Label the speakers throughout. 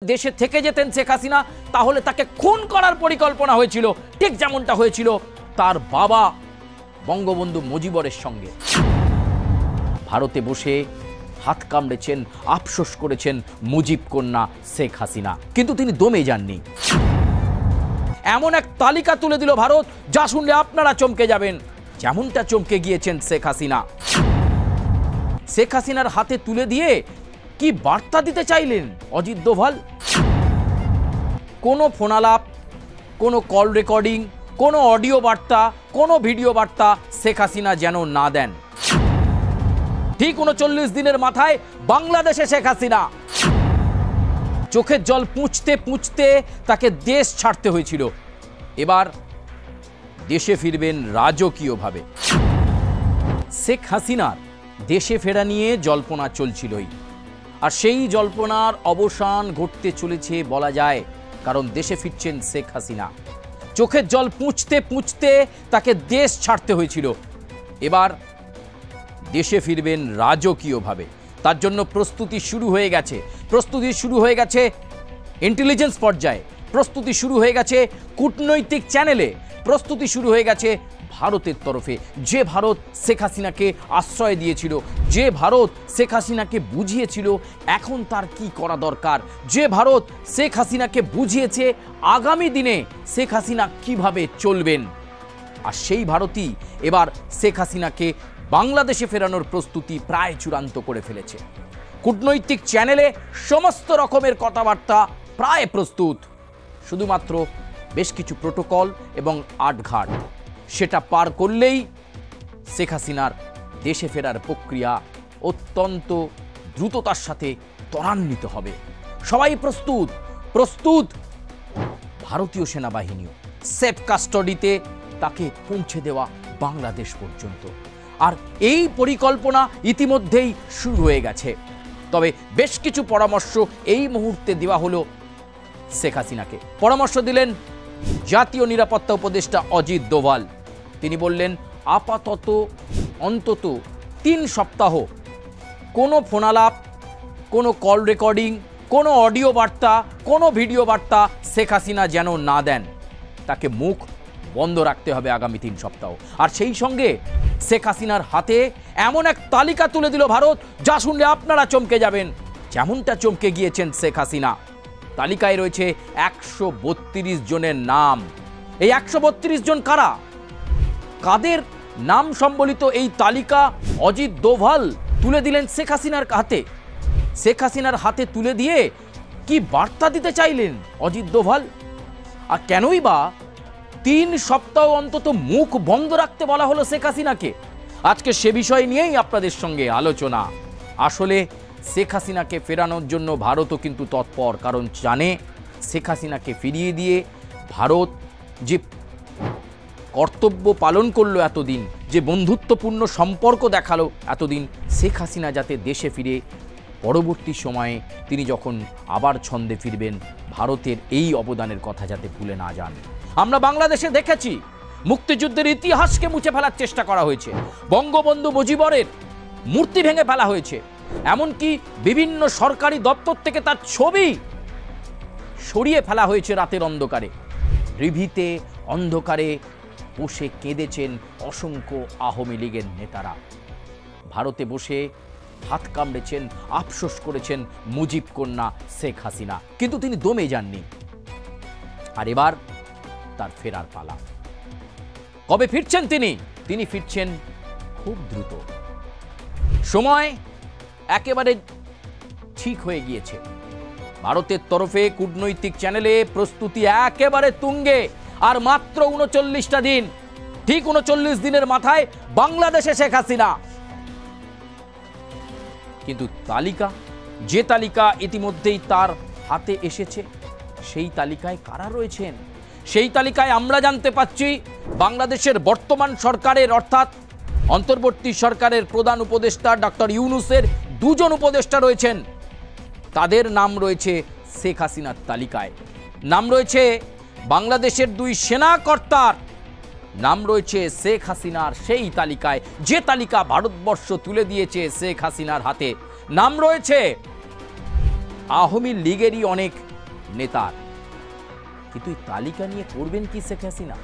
Speaker 1: देशे থেকে যেতেন শেখ হাসিনা তাহলে তাকে খুন করার পরিকল্পনা হয়েছিল ঠিক যেমনটা হয়েছিল তার বাবা বঙ্গবন্ধু মুজিবরের সঙ্গে। ভারতে বসে হাত কামড়েছেন, আফসোস করেছেন মুজিব কন্যা শেখ হাসিনা, কিন্তু তিনি দমে যাননি। এমন এক তালিকা তুলে দিল ভারত যা শুনলে আপনারা চমকে যাবেন, যেমনটা চমকে গিয়েছেন শেখ হাসিনা। শেখ হাসিনার হাতে তুলে দিয়ে কি বার্তা দিতে চাইলেন অজিত দোভাল? কোনো ফোনালাপ, কোনো কল রেকর্ডিং, কোনো অডিও বার্তা, কোনো ভিডিও বার্তা শেখ হাসিনা যেন না দেন। ঠিক 39 দিনের মাথায় বাংলাদেশে শেখ হাসিনা চোখের জল পুঁছতে পুঁছতে তাকে দেশ ছাড়তে হয়েছিল। এবার দেশে ফিরবেন রাজকীয়ভাবে। শেখ হাসিনার দেশে ফেরা নিয়ে জল্পনা চলছিলই, আর সেই জল্পনার অবসান ঘটতে চলেছে বলা যায়, কারণ দেশে ফিরছেন শেখ হাসিনা। চোখের জল পুঁছতে পুঁছতে তাকে দেশ ছাড়তে হয়েছিল। এবার দেশে ফিরবেন রাজকীয়ভাবে। তার জন্য প্রস্তুতি শুরু হয়ে গেছে। প্রস্তুতি শুরু হয়ে গেছে ইন্টেলিজেন্স পর্যায়ে, প্রস্তুতি শুরু হয়ে গেছে কূটনৈতিক চ্যানেলে, প্রস্তুতি শুরু হয়ে গেছে ভারতের তরফে। যে ভারত শেখ হাসিনাকে আশ্রয় দিয়েছিল, যে ভারত শেখ হাসিনাকে বুঝিয়েছিল এখন তার কি করা দরকার, যে ভারত শেখ হাসিনাকে বুঝিয়েছে আগামী দিনে শেখ হাসিনা কিভাবে চলবেন, আর সেই ভারতই এবার শেখ হাসিনাকে বাংলাদেশে ফেরানোর প্রস্তুতি প্রায় চূড়ান্ত করে ফেলেছে। কূটনৈতিক চ্যানেলে সমস্ত রকমের কথাবার্তা প্রায় প্রস্তুত, শুধুমাত্র বেশ কিছু প্রোটোকল এবং আটঘাট সেটা পার করলেই শেখ হাসিনার দেশে ফেরার প্রক্রিয়া অত্যন্ত দ্রুততার সাথে ত্বরান্বিত হবে। সবাই প্রস্তুত, প্রস্তুত ভারতীয় সেনাবাহিনীও সেফ কাস্টডিতে তাকে পৌঁছে দেওয়া বাংলাদেশ পর্যন্ত। আর এই পরিকল্পনা ইতিমধ্যেই শুরু হয়ে গেছে। তবে বেশ কিছু পরামর্শ এই মুহূর্তে দেওয়া হলো শেখ হাসিনাকে। পরামর্শ দিলেন জাতীয় নিরাপত্তা উপদেষ্টা অজিত দোভাল। তিনি বললেন আপাতত অন্তত 3 সপ্তাহ কোনো ফোনালাপ, কোনো কল রেকর্ডিং, কোনো অডিও বার্তা, কোনো ভিডিও বার্তা শেখ হাসিনা যেন না দেন। তাকে মুখ বন্ধ রাখতে হবে আগামী 3 সপ্তাহ। আর সেই সঙ্গে শেখ হাসিনার হাতে এমন এক তালিকা তুলে দিল ভারত যা শুনলে আপনারা চমকে যাবেন, যেমনটা চমকে গিয়েছেন শেখ হাসিনা। তালিকায় রয়েছে 132 জনের নাম। এই 132 জন কারা, কাদের নাম সম্বলিত এই তালিকা অজিত দোভাল তুলে দিলেন শেখ হাসিনার হাতে। শেখ হাসিনার হাতে তুলে দিয়ে কি বার্তা দিতে চাইলেন অজিত দোভাল? আর কেনই বা 3 সপ্তাহ অন্তত মুখ বন্ধ রাখতে বলা হলো শেখ হাসিনাকে? আজকে সে বিষয় নিয়েই আপনাদের সঙ্গে আলোচনা। আসলে শেখ হাসিনাকে ফেরানোর জন্য ভারতও কিন্তু তৎপর, কারণ জানে শেখ হাসিনাকে ফিরিয়ে দিয়ে ভারত যে কর্তব্য পালন করলো এতদিন, যে বন্ধুত্বপূর্ণ সম্পর্ক দেখালো এতদিন, শেখ হাসিনা যাতে দেশে ফিরে পরবর্তী সময়ে তিনি যখন আবার ছন্দে ফিরবেন ভারতের এই অবদানের কথা যাতে ভুলে না যান। আমরা বাংলাদেশে দেখেছি মুক্তিযুদ্ধের ইতিহাসকে মুছে ফেলার চেষ্টা করা হয়েছে, বঙ্গবন্ধু মুজিবরের মূর্তি ভেঙে ফেলা হয়েছে, এমনকি বিভিন্ন সরকারি দপ্তর থেকে তার ছবি সরিয়ে ফেলা হয়েছে রাতের অন্ধকারে। রিভিতে অন্ধকারে বসে কেঁদেছেন অসংখ্য আওয়ামী লীগের নেতারা। ভারতে বসে হাত কামড়েছেন, আফসোস করেছেন মুজিব কন্যা শেখ হাসিনা, কিন্তু তিনি দমে যাননি। আর এবার তার ফেরার পালা। কবে ফিরছেন তিনি? তিনি ফিরছেন খুব দ্রুত। সময় একেবারে ঠিক হয়ে গিয়েছে। ভারতের তরফে কূটনৈতিক চ্যানেলে প্রস্তুতি একেবারে তুঙ্গে। আর মাত্র 39টা দিন, ঠিক 39 দিনের মাথায় বাংলাদেশে শেখ হাসিনা। কিন্তু তালিকা, যে তালিকা ইতিমধ্যেই তার হাতে এসেছে, সেই তালিকায় কারা রয়েছেন? সেই তালিকায় আমরা জানতে পাচ্ছি বাংলাদেশের বর্তমান সরকারের অর্থাৎ অন্তর্বর্তী সরকারের প্রধান উপদেষ্টা ডক্টর ইউনূসের 2 জন উপদেষ্টা রয়েছেন। তাদের নাম রয়েছে শেখ হাসিনার তালিকায়। নাম রয়েছে বাংলাদেশের 2 সেনা কর্তার নাম রয়েছে শেখ হাসিনার সেই তালিকায়, যে তালিকা ভারতবর্ষ তুলে দিয়েছে শেখ হাসিনার হাতে। নাম রয়েছে আওয়ামী লীগেরই অনেক নেতার। কিন্তু এই তালিকা নিয়ে করবেন কি শেখ হাসিনা?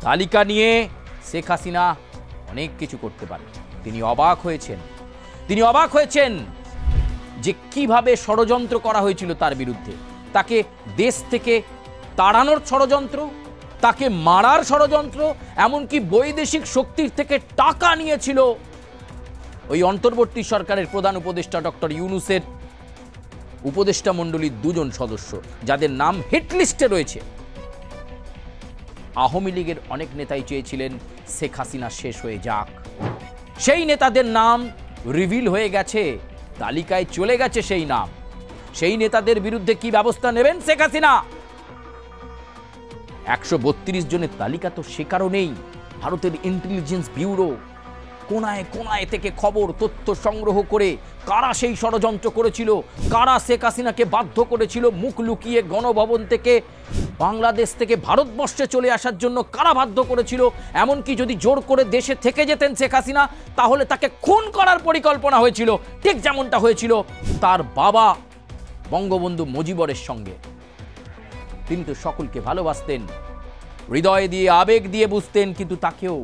Speaker 1: তালিকা নিয়ে শেখ হাসিনা অনেক কিছু করতে পারেন। তিনি অবাক হয়েছেন যে কিভাবে ষড়যন্ত্র করা হয়েছিল তার বিরুদ্ধে। তাকে দেশ থেকে তাড়ানোর ষড়যন্ত্র, তাকে মারার ষড়যন্ত্র, এমনকি বৈদেশিক শক্তির থেকে টাকা নিয়েছিল ওই অন্তর্বর্তী সরকারের প্রধান উপদেষ্টা ডক্টর ইউনূসের উপদেষ্টা মণ্ডলীর 2 জন সদস্য, যাদের নাম হিটলিস্টে রয়েছে। আওয়ামী লীগের অনেক নেতাই চেয়েছিলেন শেখ হাসিনা শেষ হয়ে যাক। সেই নেতাদের নাম রিভিল হয়ে গেছে, তালিকায় চলে গেছে সেই নাম। সেই নেতাদের বিরুদ্ধে কি ব্যবস্থা নেবেন শেখ হাসিনা? 132 জনের তালিকা তো সে কারণেই ভারতের ইন্টেলিজেন্স ব্যুরো কোনায় কোনায় থেকে খবর তথ্য সংগ্রহ করে কারা সেই ষড়যন্ত্র করেছিল, কারা শেখ হাসিনাকে বাধ্য করেছিল মুখ লুকিয়ে গণভবন থেকে বাংলাদেশ থেকে ভারতবর্ষে চলে আসার জন্য কারা বাধ্য করেছিল, এমনকি যদি জোর করে দেশে থেকে যেতেন শেখ হাসিনা তাহলে তাকে খুন করার পরিকল্পনা হয়েছিল, ঠিক যেমনটা হয়েছিল তার বাবা বঙ্গবন্ধু মুজিবরের সঙ্গে। তিনি তো সকলকে ভালোবাসতেন, হৃদয় দিয়ে আবেগ দিয়ে বুঝতেন, কিন্তু তাকেও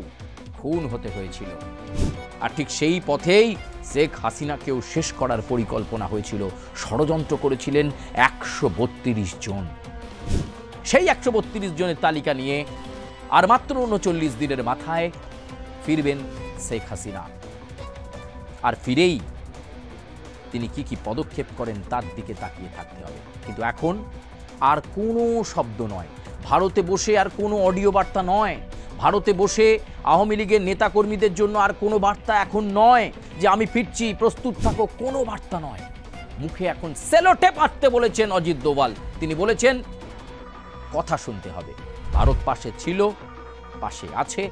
Speaker 1: খুন হতে হয়েছিল। আর ঠিক সেই পথেই শেখ হাসিনাকেও শেষ করার পরিকল্পনা হয়েছিল। ষড়যন্ত্র করেছিলেন 132 জন। সেই 132 জনের তালিকা নিয়ে আর মাত্র 39 দিনের মাথায় ফিরবেন শেখ হাসিনা। আর ফিরেই তিনি কি পদক্ষেপ করেন তার দিকে তাকিয়ে থাকতে হবে। কিন্তু এখন আর কোনো শব্দ নয়, ভারতে বসে আর কোনো অডিও বার্তা নয়, ভারতে বসে আওয়ামী লীগের নেতাকর্মীদের জন্য আর কোনো বার্তা এখন নয় যে আমি ফিরছি প্রস্তুত থাকো, কোনো বার্তা নয়। মুখে এখন সেলোটেপ আঁটতে বলেছেন অজিত দোভাল। তিনি বলেছেন কথা শুনতে হবে। ভারত পাশে ছিল, পাশে আছে,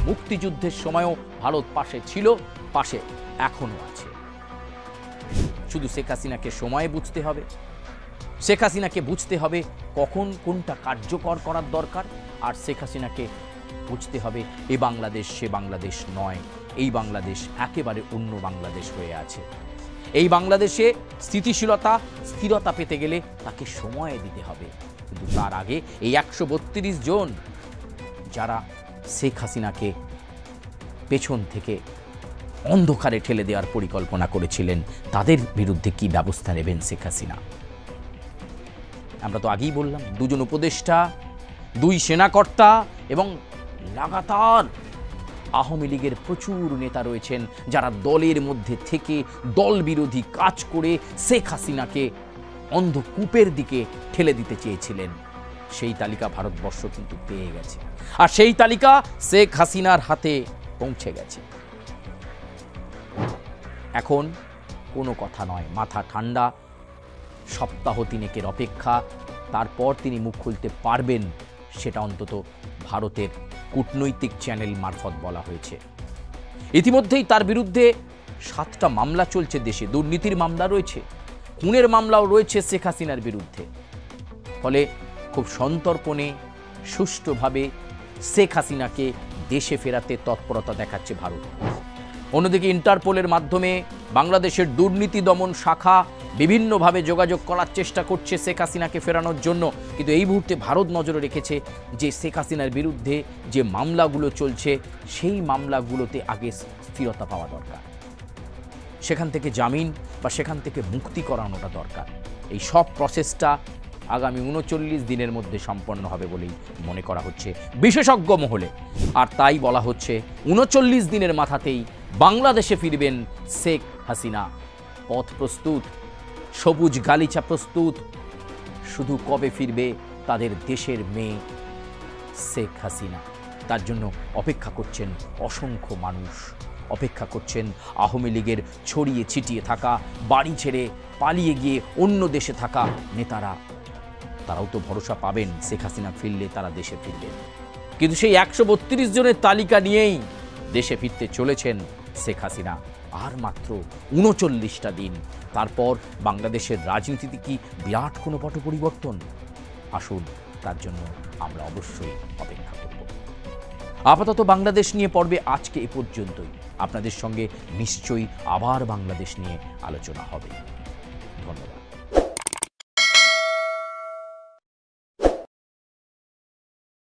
Speaker 1: মুক্তিযুদ্ধের সময়ও ভারত পাশে ছিল, পাশে এখনো আছে। শুধু শেখ হাসিনাকে সময় বুঝতে হবে, শেখ হাসিনাকে বুঝতে হবে কখন কোনটা কার্যকর করার দরকার। আর শেখ হাসিনাকে বুঝতে হবে এ বাংলাদেশ সে বাংলাদেশ নয়, এই বাংলাদেশ একেবারে অন্য বাংলাদেশ হয়ে আছে। এই বাংলাদেশে স্থিরতা পেতে গেলে তাকে সময় দিতে হবে। কিন্তু তার আগে এই 132 জন যারা শেখ হাসিনাকে পেছন থেকে অন্ধকারে ঠেলে দেওয়ার পরিকল্পনা করেছিলেন তাদের বিরুদ্ধে কি ব্যবস্থা নেবেন শেখ হাসিনা? আমরা তো আগেই বললাম 2 জন উপদেষ্টা, 2 সেনাকর্তা এবং লাগাতার আওয়ামী লীগের প্রচুর নেতা রয়েছেন যারা দলের মধ্যে থেকে দল বিরোধী কাজ করে শেখ হাসিনাকে অন্ধকূপের দিকে ঠেলে দিতে চেয়েছিলেন। সেই তালিকা ভারতবর্ষ কিন্তু পেয়ে গেছে, আর সেই তালিকা শেখ হাসিনার হাতে পৌঁছে গেছে। এখন কোনো কথা নয়, মাথা ঠান্ডা, সপ্তাহ 3 অপেক্ষা, তারপর তিনি মুখ খুলতে পারবেন, সেটা অন্তত ভারতের কূটনৈতিক চ্যানেল মারফত বলা হয়েছে। ইতিমধ্যেই তার বিরুদ্ধে 7টা মামলা চলছে দেশে, দুর্নীতির মামলা রয়েছে, খুনের মামলাও রয়েছে শেখ হাসিনার বিরুদ্ধে। ফলে খুব সন্তর্পণে সুষ্ঠুভাবে শেখ হাসিনাকে দেশে ফেরাতে তৎপরতা দেখাচ্ছে ভারত। অন্যদিকে ইন্টারপোলের মাধ্যমে বাংলাদেশের দুর্নীতি দমন শাখা বিভিন্নভাবে যোগাযোগ করার চেষ্টা করছে শেখ হাসিনাকে ফেরানোর জন্য। কিন্তু এই মুহূর্তে ভারত নজরে রেখেছে যে শেখ হাসিনার বিরুদ্ধে যে মামলাগুলো চলছে সেই মামলাগুলোতে আগে স্থিরতা পাওয়া দরকার, সেখান থেকে জামিন বা সেখান থেকে মুক্তি করানোটা দরকার। এই সব প্রসেসটা আগামী 39 দিনের মধ্যে সম্পন্ন হবে বলেই মনে করা হচ্ছে বিশেষজ্ঞ মহলে। আর তাই বলা হচ্ছে 39 দিনের মাথাতেই বাংলাদেশে ফিরবেন শেখ হাসিনা। পথ প্রস্তুত, সবুজ গালিচা প্রস্তুত, শুধু কবে ফিরবে তাদের দেশের মেয়ে শেখ হাসিনা, তার জন্য অপেক্ষা করছেন অসংখ্য মানুষ, অপেক্ষা করছেন আওয়ামী লীগের ছড়িয়ে ছিটিয়ে থাকা, বাড়ি ছেড়ে পালিয়ে গিয়ে অন্য দেশে থাকা নেতারা। তারাও তো ভরসা পাবেন শেখ হাসিনা ফিরলে তারা দেশে ফিরবেন। কিন্তু সেই 132 জনের তালিকা নিয়েই দেশে ফিরতে চলেছেন শেখ হাসিনা। আর মাত্র 39টা দিন, তারপর বাংলাদেশের রাজনীতিতে কি বিরাট কোনো পট পরিবর্তন? আসুন, তার জন্য আমরা অবশ্যই অপেক্ষা করব। আপাতত বাংলাদেশ নিয়ে পর্বে আজকে এ পর্যন্তই। আপনাদের সঙ্গে নিশ্চয়ই আবার বাংলাদেশ নিয়ে আলোচনা হবে। ধন্যবাদ।